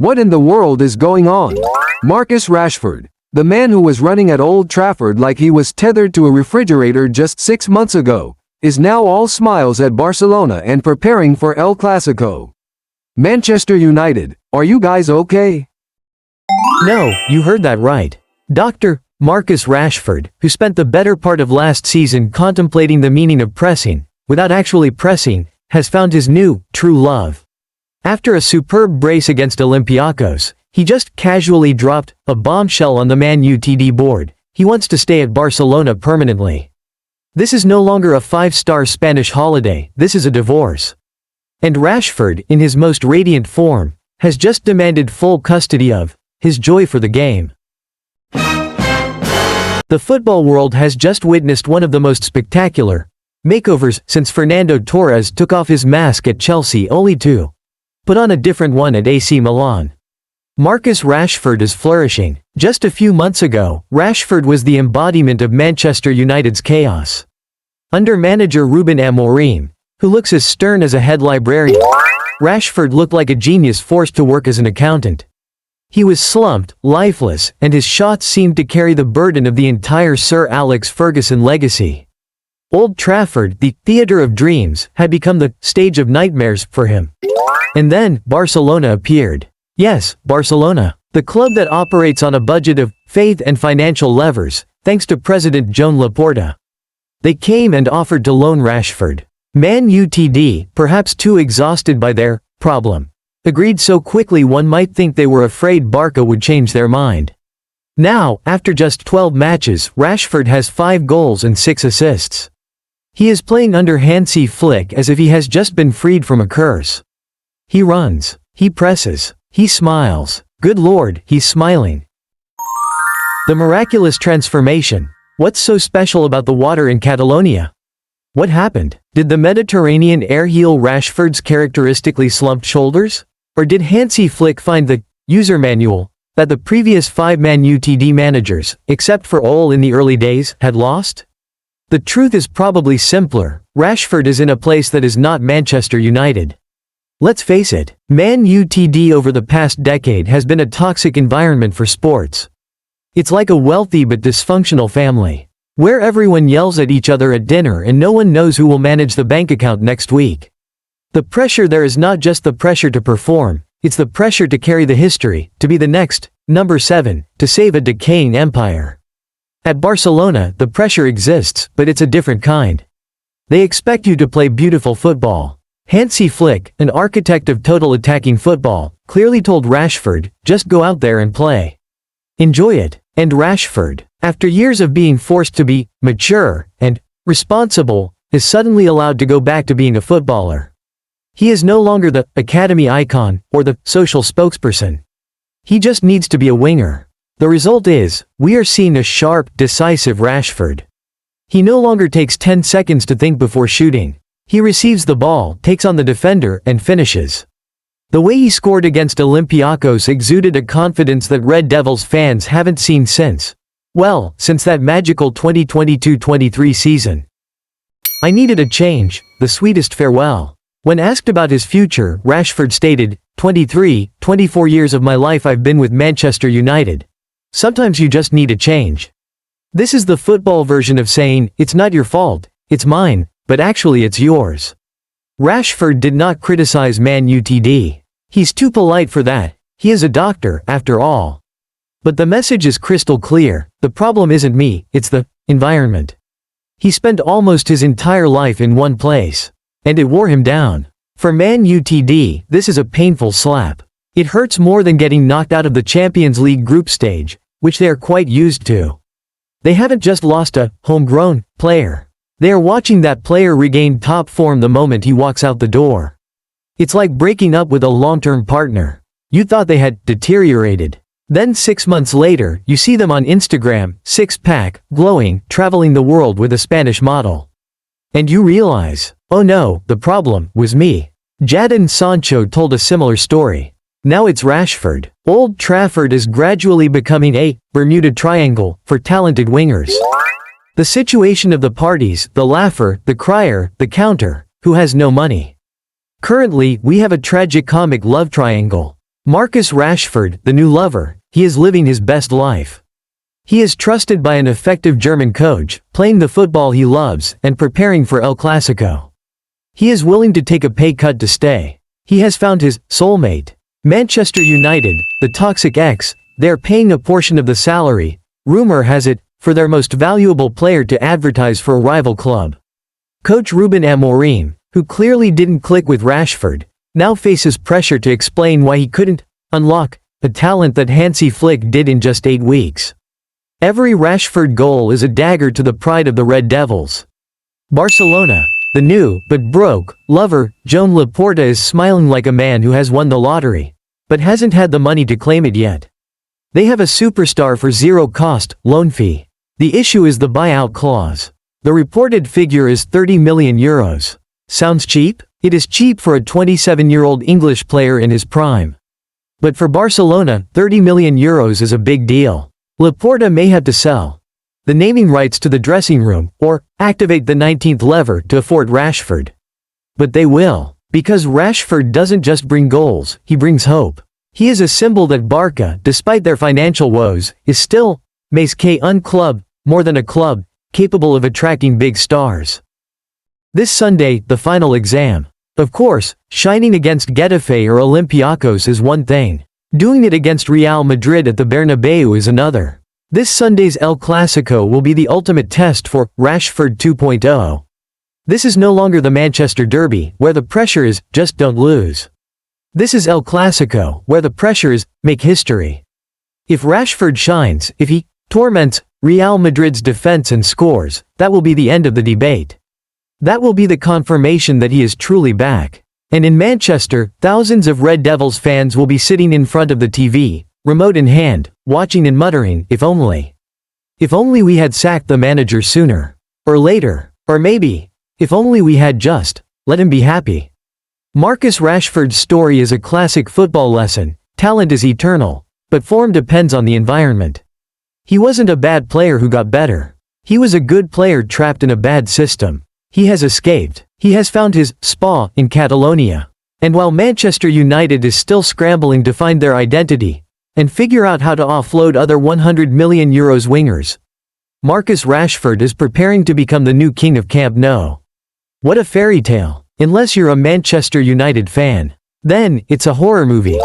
What in the world is going on? Marcus Rashford, the man who was running at Old Trafford like he was tethered to a refrigerator just 6 months ago, is now all smiles at Barcelona and preparing for El Clásico. Manchester United, are you guys okay? No, you heard that right. Dr. Marcus Rashford, who spent the better part of last season contemplating the meaning of pressing, without actually pressing, has found his new, true love. After a superb brace against Olympiacos, he just casually dropped a bombshell on the Man Utd board. He wants to stay at Barcelona permanently. This is no longer a 5-star Spanish holiday, this is a divorce. And Rashford, in his most radiant form, has just demanded full custody of his joy for the game. The football world has just witnessed one of the most spectacular makeovers since Fernando Torres took off his mask at Chelsea only to put on a different one at AC Milan. Marcus Rashford is flourishing. Just a few months ago, Rashford was the embodiment of Manchester United's chaos. Under manager Ruben Amorim, who looks as stern as a head librarian, Rashford looked like a genius forced to work as an accountant. He was slumped, lifeless, and his shots seemed to carry the burden of the entire Sir Alex Ferguson legacy. Old Trafford, the theatre of dreams, had become the stage of nightmares for him. And then, Barcelona appeared. Yes, Barcelona, the club that operates on a budget of faith and financial levers, thanks to President Joan Laporta. They came and offered to loan Rashford. Man Utd, perhaps too exhausted by their problem, agreed so quickly one might think they were afraid Barca would change their mind. Now, after just 12 matches, Rashford has 5 goals and 6 assists. He is playing under Hansi Flick as if he has just been freed from a curse. He runs, he presses, he smiles. Good Lord, he's smiling. The miraculous transformation. What's so special about the water in Catalonia? What happened? Did the Mediterranean air heal Rashford's characteristically slumped shoulders? Or did Hansi Flick find the user manual that the previous 5 Man Utd managers, except for Ole in the early days, had lost? The truth is probably simpler. Rashford is in a place that is not Manchester United. Let's face it, Man Utd over the past decade has been a toxic environment for sports. It's like a wealthy but dysfunctional family, where everyone yells at each other at dinner and no one knows who will manage the bank account next week. The pressure there is not just the pressure to perform, it's the pressure to carry the history, to be the next, number 7, to save a decaying empire. At Barcelona, the pressure exists, but it's a different kind. They expect you to play beautiful football. Hansi Flick, an architect of total attacking football, clearly told Rashford, just go out there and play. Enjoy it. And Rashford, after years of being forced to be mature and responsible, is suddenly allowed to go back to being a footballer. He is no longer the academy icon or the social spokesperson. He just needs to be a winger. The result is, we are seeing a sharp, decisive Rashford. He no longer takes 10 seconds to think before shooting. He receives the ball, takes on the defender, and finishes. The way he scored against Olympiacos exuded a confidence that Red Devils fans haven't seen since that magical 2022-23 season. I needed a change, the sweetest farewell. When asked about his future, Rashford stated, 24 years of my life I've been with Manchester United. Sometimes you just need a change. This is the football version of saying, it's not your fault, it's mine, but actually it's yours. Rashford did not criticize Man Utd. He's too polite for that. He is a doctor, after all. But the message is crystal clear. The problem isn't me, it's the environment. He spent almost his entire life in one place. And it wore him down. For Man Utd, this is a painful slap. It hurts more than getting knocked out of the Champions League group stage, which they are quite used to. They haven't just lost a homegrown player. They are watching that player regain top form the moment he walks out the door. It's like breaking up with a long-term partner. You thought they had deteriorated. Then 6 months later, you see them on Instagram, six-pack, glowing, traveling the world with a Spanish model. And you realize, oh no, the problem was me. Jadon Sancho told a similar story. Now it's Rashford. Old Trafford is gradually becoming a Bermuda Triangle for talented wingers. The situation of the parties, the laugher, the crier, the counter, who has no money. Currently, we have a tragic-comic love triangle. Marcus Rashford, the new lover, he is living his best life. He is trusted by an effective German coach, playing the football he loves, and preparing for El Clásico. He is willing to take a pay cut to stay. He has found his soulmate. Manchester United, the toxic ex, they are paying a portion of the salary, rumor has it, for their most valuable player to advertise for a rival club. Coach Ruben Amorim, who clearly didn't click with Rashford, now faces pressure to explain why he couldn't unlock a talent that Hansi Flick did in just 8 weeks. Every Rashford goal is a dagger to the pride of the Red Devils. Barcelona, the new, but broke, lover, Joan Laporta is smiling like a man who has won the lottery, but hasn't had the money to claim it yet. They have a superstar for zero-cost, loan fee. The issue is the buyout clause. The reported figure is €30 million. Sounds cheap? It is cheap for a 27-year-old English player in his prime. But for Barcelona, €30 million is a big deal. Laporta may have to sell the naming rights to the dressing room, or activate the 19th lever to afford Rashford. But they will, because Rashford doesn't just bring goals, he brings hope. He is a symbol that Barça, despite their financial woes, is still, mais qu'un club, more than a club, capable of attracting big stars. This Sunday, the final exam. Of course, shining against Getafe or Olympiacos is one thing. Doing it against Real Madrid at the Bernabeu is another. This Sunday's El Clásico will be the ultimate test for Rashford 2.0. This is no longer the Manchester Derby, where the pressure is, just don't lose. This is El Clásico, where the pressure is, make history. If Rashford shines, if he torments Real Madrid's defense and scores, that will be the end of the debate. That will be the confirmation that he is truly back. And in Manchester, thousands of Red Devils fans will be sitting in front of the TV, remote in hand, watching and muttering, if only. If only we had sacked the manager sooner. Or later. Or maybe, if only we had just let him be happy. Marcus Rashford's story is a classic football lesson. Talent is eternal, but form depends on the environment. He wasn't a bad player who got better. He was a good player trapped in a bad system. He has escaped. He has found his spa in Catalonia. And while Manchester United is still scrambling to find their identity and figure out how to offload other €100 million wingers, Marcus Rashford is preparing to become the new king of Camp Nou. What a fairy tale. Unless you're a Manchester United fan. Then, it's a horror movie.